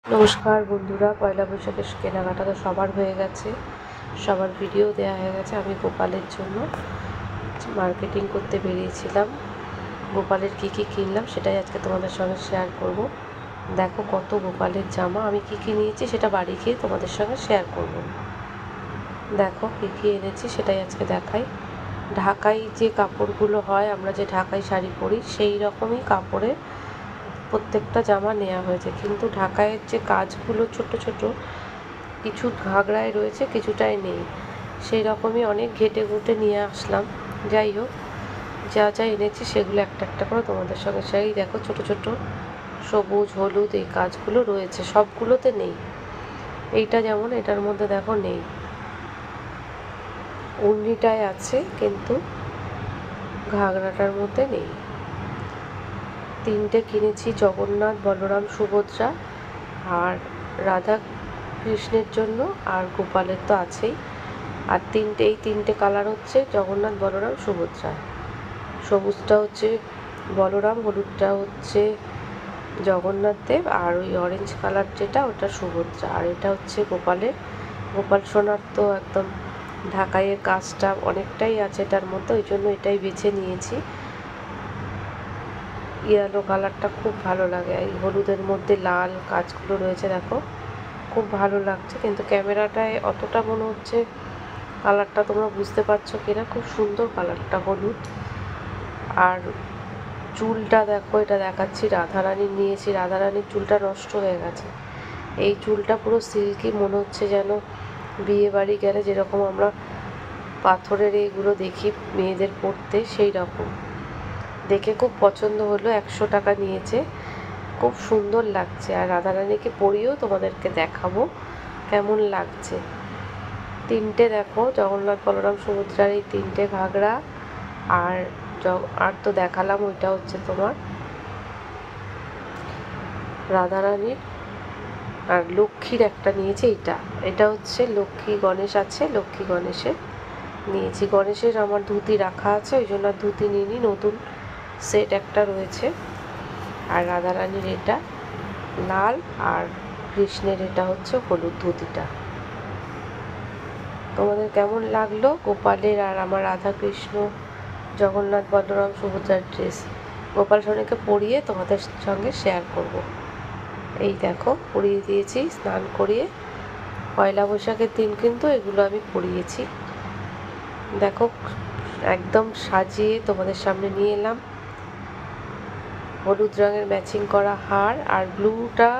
নমস্কার বন্ধুরা, পয়লা বৈশাখের কেনাকাটা তো সবার হয়ে গেছে, সবার ভিডিও দেওয়া হয়ে গেছে। আমি গোপালের জন্য মার্কেটিং করতে বেরিয়েছিলাম। গোপালের কী কী কিনলাম সেটাই আজকে তোমাদের সঙ্গে শেয়ার করব। দেখো কত গোপালের জামা, আমি কী কী নিয়েছি সেটা বাড়ি গিয়ে তোমাদের সঙ্গে শেয়ার করব। দেখো কী কী এনেছি সেটাই আজকে দেখাই। ঢাকাই যে কাপড়গুলো হয়, আমরা যে ঢাকাই শাড়ি পরি সেই রকমই কাপড়ের প্রত্যেকটা জামা নেওয়া হয়েছে, কিন্তু ঢাকাইয়ের যে কাজগুলো ছোট ছোট কিছু ঘাগড়ায় রয়েছে, কিছুটাই নেই। সেই রকমই অনেক ঘেটে ঘুটে নিয়ে আসলাম। যাই হোক, যা যা এনেছি সেগুলো একটা একটা করে তোমাদের সঙ্গে সেই দেখো, ছোট ছোট সবুজ হলুদ এই কাজগুলো রয়েছে, সবগুলোতে নেই। এইটা যেমন, এটার মধ্যে দেখো নেই, উন্নিটায় আছে কিন্তু ঘাগড়াটার মধ্যে নেই। তিনটে কিনেছি, জগন্নাথ, বলরাম, সুভদ্রা, আর রাধা কৃষ্ণের জন্য, আর গোপালের তো আছেই। আর এই তিনটে কালার হচ্ছে জগন্নাথ, বলরাম, সুভদ্রা। সবুজটা হচ্ছে বলরাম, হলুদটা হচ্ছে জগন্নাথ দেব, আর ওই অরেঞ্জ কালার যেটা ওটা সুভদ্রা। আর এটা হচ্ছে গোপালের। গোপাল সোনার তো একদম ঢাকাইয়ের কাজটা অনেকটাই আছে এটার মধ্যে, ওই জন্য এটাই বেছে নিয়েছি। ইয়েলো কালারটা খুব ভালো লাগে, এই হলুদের মধ্যে লাল কাজগুলো রয়েছে, দেখো খুব ভালো লাগছে। কিন্তু ক্যামেরাটায় অতটা মনে হচ্ছে কালারটা তোমরা বুঝতে পারছো কিনা, খুব সুন্দর কালারটা হলুদ। আর চুলটা দেখো, এটা দেখাচ্ছি রাধারানীর নিয়েছি। রাধারানীর চুলটা নষ্ট হয়ে গেছে, এই চুলটা পুরো সিল্কি, মনে হচ্ছে যেন বিয়ে বাড়ি গেলে যেরকম আমরা পাথরের এইগুলো দেখি মেয়েদের পরতে, সেই রকম। দেখে খুব পছন্দ হলো, 100 টাকা নিয়েছে, খুব সুন্দর লাগছে। আর রাধারানীকে পরিয়েও তোমাদেরকে দেখাবো কেমন লাগছে। তিনটে দেখো, জগন্নাথ, বলরাম, সুভদ্রার এই তিনটে ঘাগড়া। আর আর তো দেখালাম, ওইটা হচ্ছে তোমার রাধারানীর। আর লক্ষ্মীর একটা নিয়েছি, এটা হচ্ছে লক্ষ্মী গণেশ আছে, লক্ষ্মী গণেশের নিয়েছি। গণেশের আমার ধুতি রাখা আছে, ওই জন্য আর ধুতি নিইনি, নতুন সেট একটা রয়েছে। আর রাধারানীর এটা লাল, আর কৃষ্ণের এটা হচ্ছে হলুদ ধুতিটা। তোমাদের কেমন লাগলো গোপালের আর আমার রাধা কৃষ্ণ, জগন্নাথ, বলরাম, সুভদ্রার ড্রেস? গোপাল সোনাকে পরিয়ে তোমাদের সঙ্গে শেয়ার করব। এই দেখো পরিয়ে দিয়েছি, স্নান করিয়ে। পয়লা বৈশাখের দিন কিন্তু এগুলো আমি পরিয়েছি। দেখো একদম সাজিয়ে তোমাদের সামনে নিয়ে এলাম। হলুদ রঙের ম্যাচিং করা হার, আর ব্লুটা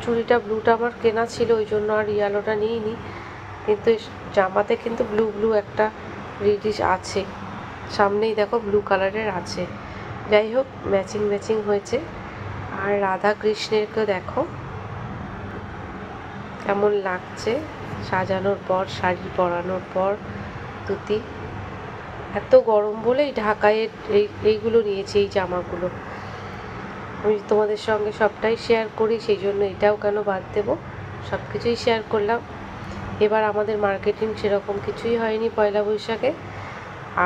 চুড়িটা ব্লুটা আমার কেনা ছিল, ওই জন্য আর ইয়েলোটা নিইনি। কিন্তু জামাতে কিন্তু ব্লু ব্লু একটা রেডিশ আছে, সামনেই দেখো ব্লু কালারের আছে। যাই হোক, ম্যাচিং ম্যাচিং হয়েছে। আর রাধা কৃষ্ণেরকে দেখো কেমন লাগছে সাজানোর পর, শাড়ি পরানোর পর, ধুতি। এত গরম বলেই ঢাকাইয়ের এইগুলো নিয়েছি, এই জামাগুলো। আমি তোমাদের সঙ্গে সবটাই শেয়ার করি, সেই জন্য এটাও কেন বাদ দেবো, সব কিছুই শেয়ার করলাম। এবার আমাদের মার্কেটিং সেরকম কিছুই হয়নি পয়লা বৈশাখে।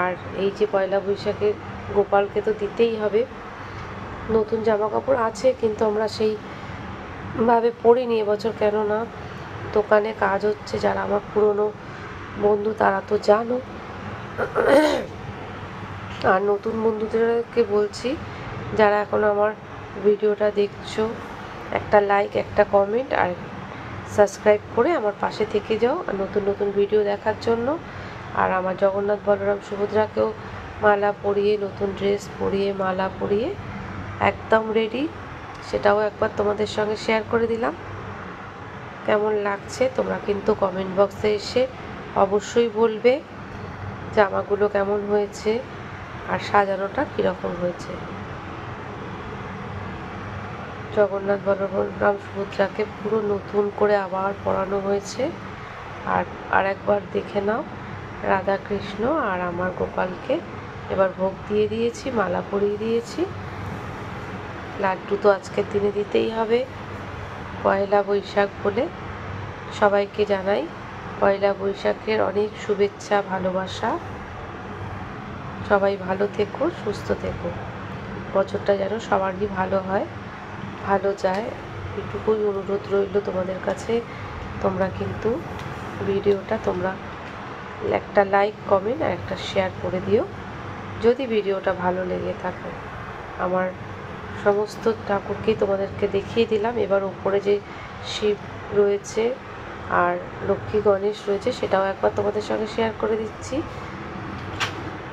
আর এই যে পয়লা বৈশাখে গোপালকে তো দিতেই হবে, নতুন জামা কাপড় আছে, কিন্তু আমরা সেইভাবে পরিনি এবছর, কেননা দোকানে কাজ হচ্ছে। যারা আমার পুরনো বন্ধু তারা তো জানো, আর নতুন বন্ধুদেরকে বলছি যারা এখন আমার ভিডিওটা দেখছো, একটা লাইক, একটা কমেন্ট আর সাবস্ক্রাইব করে আমার পাশে থেকে যাও নতুন নতুন ভিডিও দেখার জন্য। আর আমার জগন্নাথ, বলরাম, সুভদ্রাকেও মালা পরিয়ে, নতুন ড্রেস পরিয়ে, মালা পরিয়ে একদম রেডি, সেটাও একবার তোমাদের সঙ্গে শেয়ার করে দিলাম। কেমন লাগছে তোমরা কিন্তু কমেন্ট বক্সে এসে অবশ্যই বলবে জামাগুলো কেমন হয়েছে আর সাজানোটা কীরকম হয়েছে। জগন্নাথ, বলরাম, সুভদ্রাকে পুরো নতুন করে আবার পরানো হয়েছে। আর একবার দেখে নাও রাধা কৃষ্ণ আর আমার গোপালকে। এবার ভোগ দিয়ে দিয়েছি, মালা পরিয়ে দিয়েছি। লাড্ডু তো আজকের দিনে দিতেই হবে, পয়লা বৈশাখ বলে। সবাইকে জানাই পয়লা বৈশাখের অনেক শুভেচ্ছা, ভালোবাসা। সবাই ভালো থেকো, সুস্থ থেকো, বছরটা যেন সবারই ভালো হয়, ভালো যায়। এটুকুই অনুরোধ রইল তোমাদের কাছে, তোমরা কিন্তু ভিডিওটা একটা লাইক, কমেন্ট আর একটা শেয়ার করে দিও যদি ভিডিওটা ভালো লেগে থাকে। আমার সমস্ত ঠাকুরকেই তোমাদেরকে দেখিয়ে দিলাম। এবার উপরে যে শিব রয়েছে আর লক্ষ্মী গণেশ রয়েছে সেটাও একবার তোমাদের সঙ্গে শেয়ার করে দিচ্ছি।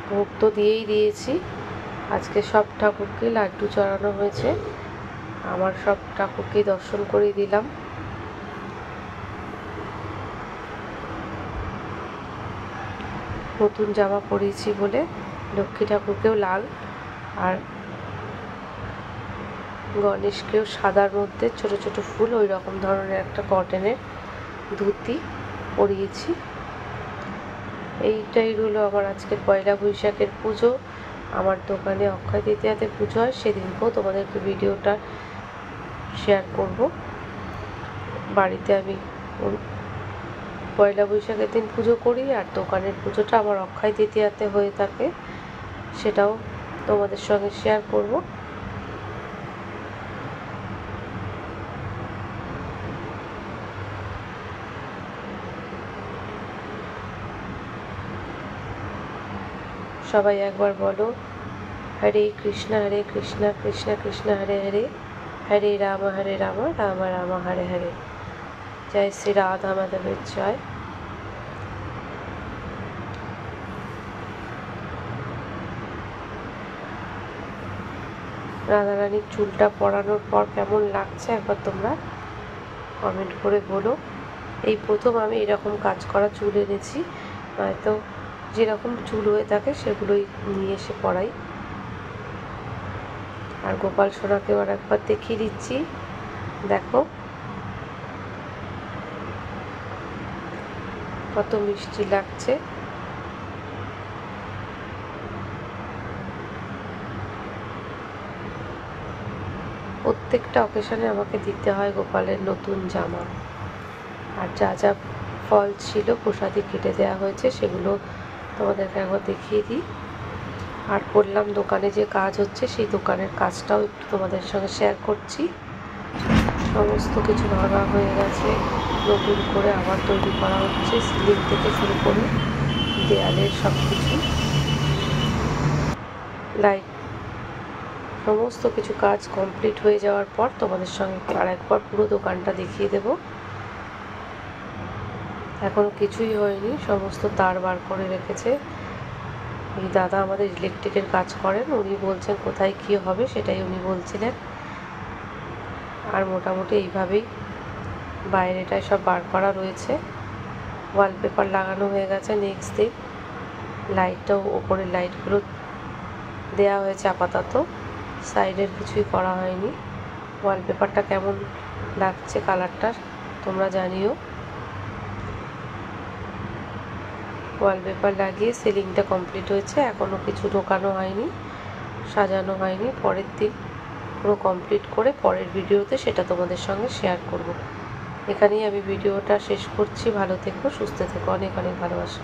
ভোগ তো দিয়েই দিয়েছি, আজকে সব ঠাকুরকে লাড্ডু চড়ানো হয়েছে, আমার সব ঠাকুরকেই দর্শন করে দিলাম। নতুন জামা পরিয়েছি বলে লক্ষ্মী ঠাকুরকেও লাল আর গণেশকেও সাদার মধ্যে ছোট ছোট ফুল ওই রকম ধরনের একটা কটনের ধুতি পরিয়েছি। এইটাই হলো আমার আজকের পয়লা বৈশাখের পুজো। আমার দোকানে অক্ষয় তৃতীয়াতে পুজো হয়, সেদিনকেও তোমাদেরকে ভিডিওটা শেয়ার করব। বাড়িতে আমি পয়লা বৈশাখের দিন পুজো করি আর দোকানের পুজোটা আমার অক্ষয় তৃতীয়াতে হয়ে থাকে, সেটাও তোমাদের সঙ্গে শেয়ার করব। সবাই একবার বলো, হরে কৃষ্ণ কৃষ্ণ কৃষ্ণ হরে হরে, হরে রাম রাম রাম হরে হরে। জয় শ্রী রাধা মাধবের জয়। রাধারানীর চুলটা পরানোর পর কেমন লাগছে একবার তোমরা কমেন্ট করে বলো। এই প্রথম আমি এরকম কাজ করা চুল এনেছি, নয়তো যেরকম চুল হয়ে থাকে সেগুলোই নিয়ে এসে পরাই। আর গোপাল সোনাকেও আর একবার দেখিয়ে দিচ্ছি, দেখো কত মিষ্টি লাগছে। প্রত্যেকটা অকেশনে আমাকে দিতে হয় গোপালের নতুন জামা। আর যা যা ফল ছিল প্রসাদে কেটে দেওয়া হয়েছে সেগুলো তোমাদেরকে একবার দেখিয়ে দিই। আর করলাম দোকানে যে কাজ হচ্ছে সেই দোকানের কাজটাও একটু তোমাদের সঙ্গে শেয়ার করছি। সমস্ত কিছু ভাঙা হয়ে গেছে, নতুন করে আবার তৈরি করা হচ্ছে, সিলিং থেকে শুরু করে দেয়ালের সব কিছু, লাইট, সমস্ত কিছু কাজ কমপ্লিট হয়ে যাওয়ার পর তোমাদের সঙ্গে আর একবার পুরো দোকানটা দেখিয়ে দেব। এখনও কিছুই হয়নি, সমস্ত তার বার করে রেখেছে। এই দাদা আমাদের ইলেকট্রিকের কাজ করেন, উনি বলছেন কোথায় কী হবে সেটাই উনি বলছিলেন। আর মোটামুটি এইভাবেই বাইরেটায় সব বার করা রয়েছে, ওয়ালপেপার লাগানো হয়ে গেছে। নেক্সট দিন লাইটটাও, ওপরের লাইটগুলো দেওয়া হয়েছে আপাতত, সাইডের কিছুই করা হয়নি। ওয়ালপেপারটা কেমন লাগছে কালারটা তোমরা জানিও। ওয়ালপেপার লাগিয়ে সিলিংটা কমপ্লিট হয়েছে, এখনও কিছু ঢোকানো হয়নি, সাজানো হয়নি। পরের দিন পুরো কমপ্লিট করে পরের ভিডিওতে সেটা তোমাদের সঙ্গে শেয়ার করব। এখানেই আমি ভিডিওটা শেষ করছি। ভালো থেকো, সুস্থ থেকো, অনেক অনেক ভালোবাসা।